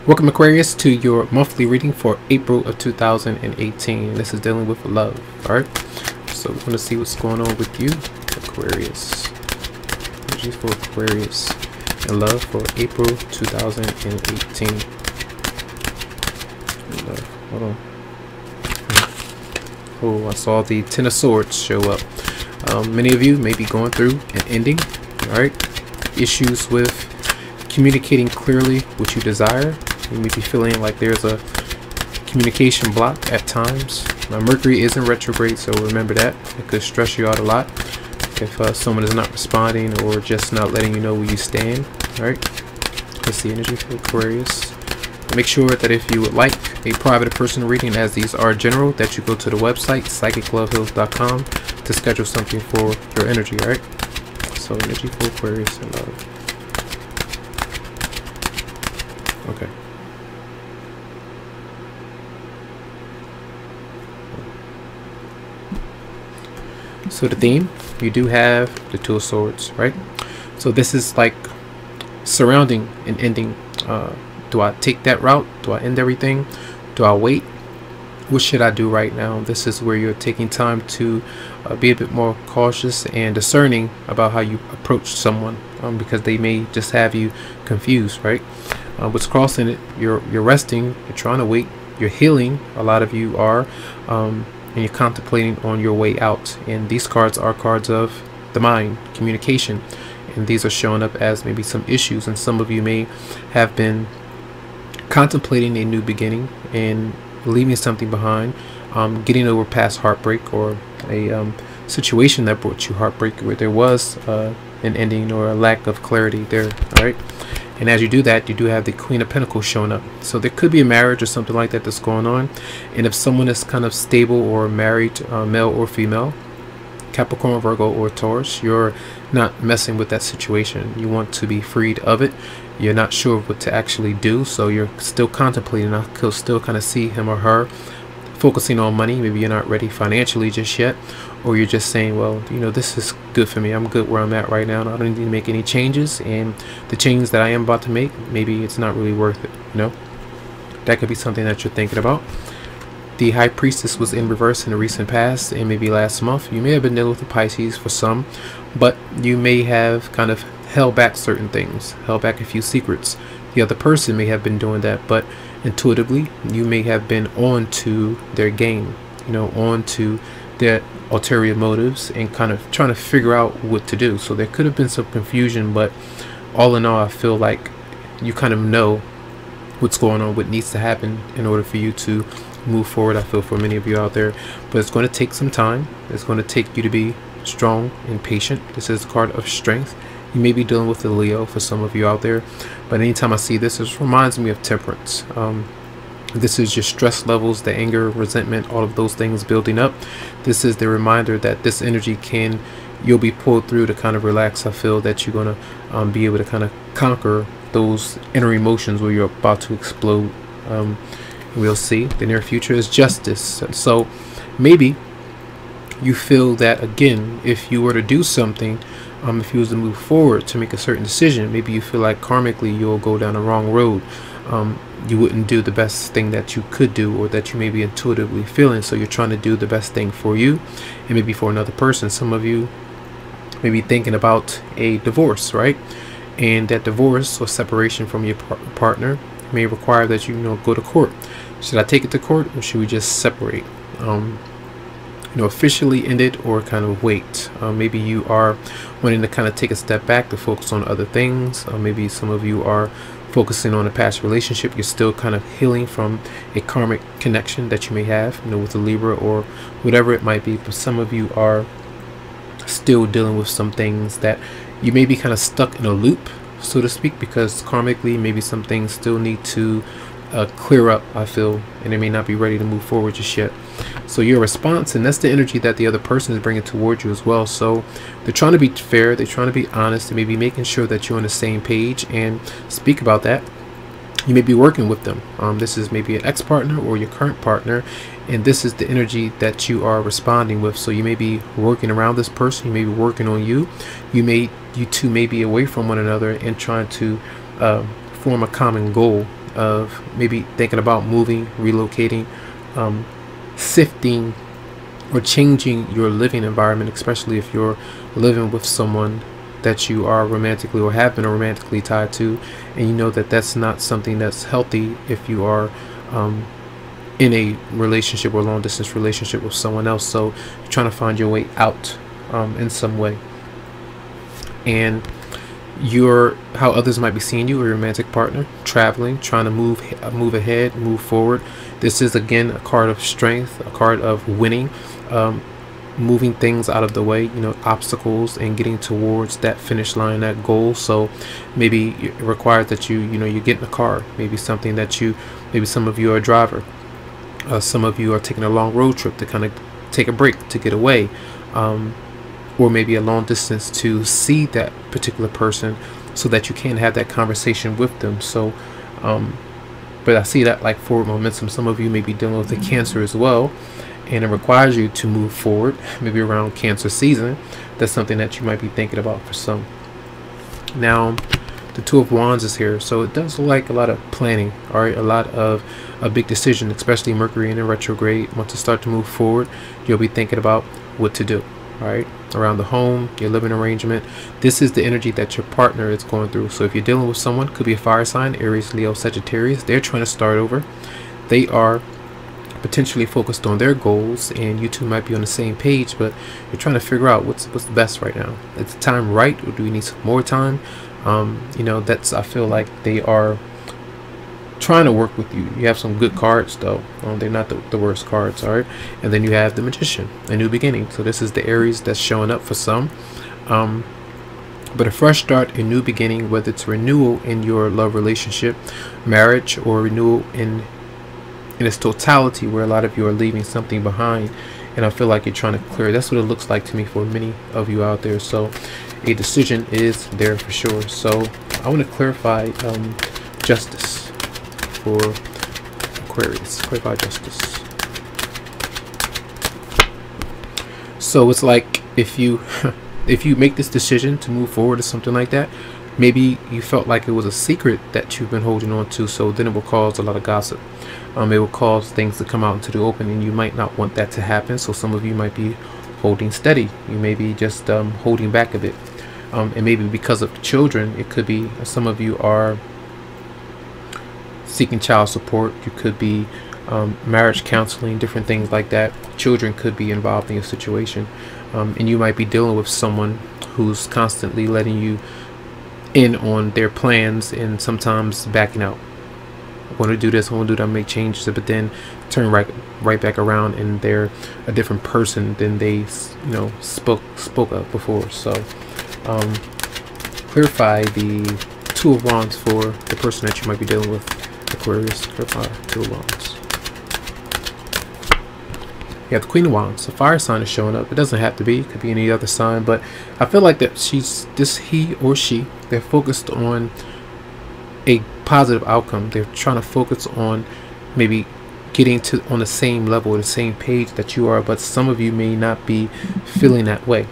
Welcome, Aquarius, to your monthly reading for April of 2018. This is dealing with love. All right, so we're going to see what's going on with you, Aquarius. Energy for Aquarius and love for April 2018. Hold on. Oh, I saw the Ten of Swords show up. Many of you may be going through an ending. All right, issues with communicating clearly what you desire. You may be feeling like there's a communication block at times. Now, Mercury is in retrograde, so remember that. It could stress you out a lot if someone is not responding or just not letting you know where you stand. All right, let's see energy for Aquarius. Make sure that if you would like a private personal reading, as these are general, that you go to the website Psychicloveheals.com to schedule something for your energy. All right, so energy for Aquarius and love. Okay. So the theme, you do have the Two of Swords, right? So this is like surrounding and ending. Do I take that route? Do I end everything? Do I wait? What should I do right now? This is where you're taking time to be a bit more cautious and discerning about how you approach someone, because they may just have you confused, right? What's crossing it, you're resting, you're trying to wait, you're healing. A lot of you are, and you're contemplating on your way out. And these cards are cards of the mind, communication, and these are showing up as maybe some issues. And some of you may have been contemplating a new beginning and leaving something behind, getting over past heartbreak or a situation that brought you heartbreak, where there was an ending or a lack of clarity there. All right, and as you do that, you do have the Queen of Pentacles showing up. So there could be a marriage or something like that that's going on. And if someone is kind of stable or married, male or female, Capricorn, Virgo, or Taurus, you're not messing with that situation. You want to be freed of it. You're not sure what to actually do, so you're still contemplating. I could still kind of see him or her focusing on money. Maybe you're not ready financially just yet, or you're just saying, well, you know, this is good for me. I'm good where I'm at right now, and I don't need to make any changes. And the changes that I am about to make, maybe it's not really worth it. You know, that could be something that you're thinking about. The High Priestess was in reverse in the recent past, and maybe last month. You may have been dealing with the Pisces for some, but you may have kind of held back certain things, held back a few secrets. The other person may have been doing that, but intuitively you may have been on to their game, you know, on to their ulterior motives, and kind of trying to figure out what to do. So there could have been some confusion, but all in all, I feel like you kind of know what's going on, what needs to happen in order for you to move forward. I feel for many of you out there, but it's going to take some time. It's going to take you to be strong and patient. This is a card of strength. You may be dealing with a Leo for some of you out there, but anytime I see this, it reminds me of temperance. This is your stress levels, the anger, resentment, all of those things building up. This is the reminder that this energy you'll be pulled through to kind of relax. I feel that you're going to be able to kind of conquer those inner emotions where you're about to explode. We'll see. The near future is justice. So maybe you feel that, again, if you were to do something, if you was to move forward to make a certain decision, maybe you feel like karmically you'll go down the wrong road. You wouldn't do the best thing that you could do, or that you may be intuitively feeling. So you're trying to do the best thing for you and maybe for another person. Some of you may be thinking about a divorce, right? And that divorce or separation from your partner may require that you go to court. Should I take it to court, or should we just separate? Officially end it, or kind of wait. Maybe you are wanting to kind of take a step back to focus on other things. Maybe some of you are focusing on a past relationship. You're still kind of healing from a karmic connection that you may have, with a Libra or whatever it might be. But some of you are still dealing with some things that you may be kind of stuck in a loop, so to speak, because karmically maybe some things still need to clear up, I feel, and they may not be ready to move forward just yet. So your response, and that's the energy that the other person is bringing towards you as well. So they're trying to be fair, they're trying to be honest, they may be making sure that you're on the same page and speak about that. You may be working with them. This is maybe an ex-partner or your current partner, and this is the energy that you are responding with. So you may be working around this person, you may be working on you. You two may be away from one another and trying to form a common goal. of maybe thinking about moving, relocating, sifting or changing your living environment, especially if you're living with someone that you are romantically or have been romantically tied to, and you know that that's not something that's healthy if you are in a relationship or long distance relationship with someone else. So you're trying to find your way out in some way, and how others might be seeing you, or your romantic partner, traveling, trying to move ahead, move forward. This is again a card of strength, a card of winning, moving things out of the way, you know, obstacles, and getting towards that finish line, that goal. So maybe it requires that you get in a car, maybe something that maybe some of you are a driver, some of you are taking a long road trip to kind of take a break, to get away, or maybe a long distance to see that particular person so that you can have that conversation with them. So but I see that like forward momentum. Some of you may be dealing with the Cancer as well, and it requires you to move forward, maybe around Cancer season. That's something that you might be thinking about for some. Now the Two of Wands is here, so it does look like a lot of planning, all right, a lot of a big decision, especially Mercury in retrograde. Once you start to move forward, you'll be thinking about what to do, all right, around the home, your living arrangement. This is the energy that your partner is going through. So if you're dealing with someone, could be a fire sign, Aries, Leo, Sagittarius, they're trying to start over. They are potentially focused on their goals, and you two might be on the same page, but you're trying to figure out what's the best right now. Is the time right, or do we need some more time? You know, I feel like they are trying to work with you. You have some good cards though. They're not the worst cards, all right? And then you have the Magician, a new beginning. So this is the Aries that's showing up for some. But a fresh start, a new beginning, whether it's renewal in your love relationship, marriage, or renewal in its totality, where a lot of you are leaving something behind, and I feel like you're trying to clear. That's what it looks like to me for many of you out there. So a decision is there for sure. So I want to clarify justice for Aquarius. Clarify justice. So it's like if you make this decision to move forward or something like that, maybe you felt like it was a secret that you've been holding on to, so then it will cause a lot of gossip. It will cause things to come out into the open, and you might not want that to happen. So some of you might be holding steady. You may be just holding back a bit, and maybe because of children, it could be some of you are seeking child support. You could be marriage counseling, different things like that. Children could be involved in your situation, and you might be dealing with someone who's constantly letting you in on their plans, and sometimes backing out. I want to do this, I want to do that, make changes, but then turn right back around, and they're a different person than they spoke of before. So clarify the Two of Wands for the person that you might be dealing with, Aquarius. Clarify Two of Wands. Yeah, the Queen of Wands, a fire sign is showing up. It doesn't have to be, it could be any other sign, but I feel like that he or she, they're focused on a positive outcome. They're trying to focus on maybe getting on the same level, the same page that you are, but some of you may not be feeling that way.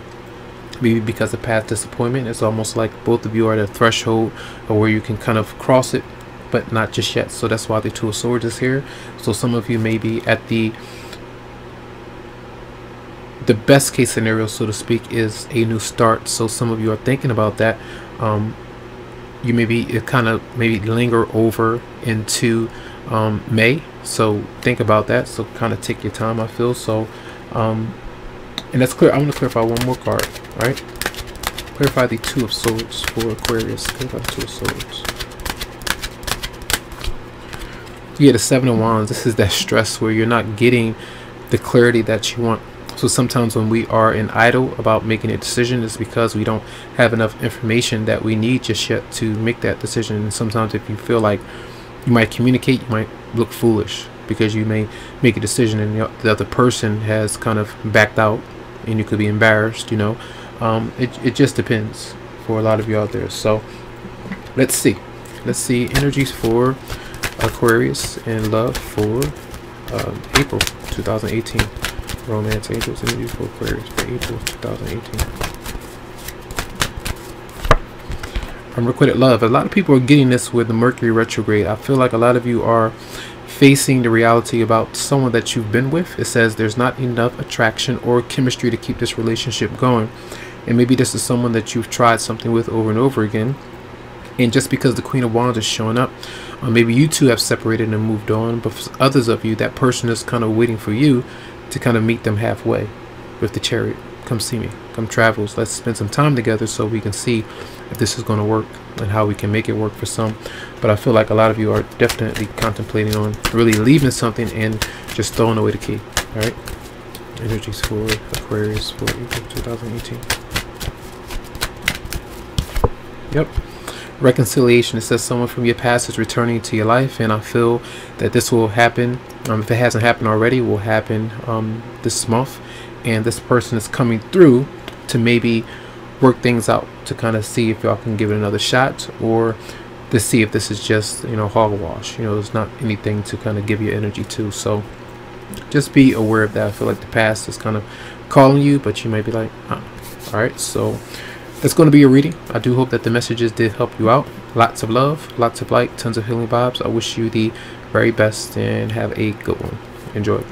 Maybe because of past disappointment. It's almost like both of you are at a threshold where you can kind of cross it, but not just yet. So that's why the Two of Swords is here. So some of you may be at the best case scenario, so to speak, is a new start. So some of you are thinking about that. You maybe kind of linger over into May. So think about that. So kind of take your time, I feel. So and that's clear. I want to clarify one more card, right? Clarify the Two of Swords for Aquarius. Clarify the Two of Swords. You get the Seven of Wands. This is that stress where you're not getting the clarity that you want. So sometimes when we are in idle about making a decision, it's because we don't have enough information that we need just yet to make that decision. And sometimes if you feel like you might communicate, you might look foolish because you may make a decision and the other person has kind of backed out, and you could be embarrassed, it just depends for a lot of you out there. So let's see energies for Aquarius and love for April 2018. Romance angels energies for Aquarius for April 2018. unrequited love. A lot of people are getting this with the Mercury retrograde. I feel like a lot of you are facing the reality about someone that you've been with. It says there's not enough attraction or chemistry to keep this relationship going. And maybe this is someone that you've tried something with over and over again. And just because the Queen of Wands is showing up, maybe you two have separated and moved on. But for others of you, that person is kind of waiting for you to kind of meet them halfway with the Chariot. Come see me. Come travels. Let's spend some time together so we can see if this is going to work and how we can make it work for some. But I feel like a lot of you are definitely contemplating on really leaving something and just throwing away the key. All right. Energies for Aquarius for April 2018. Yep. Reconciliation. It says someone from your past is returning to your life, and I feel that this will happen. If it hasn't happened already, will happen this month. And this person is coming through to maybe work things out, to kind of see if y'all can give it another shot, or to see if this is just, you know, hogwash. You know, there's not anything to kind of give your energy to. So just be aware of that. I feel like the past is kind of calling you, but you might be like, all right. So that's going to be a reading. I do hope that the messages did help you out. Lots of love, lots of light, tons of healing vibes. I wish you the very best and have a good one. Enjoy.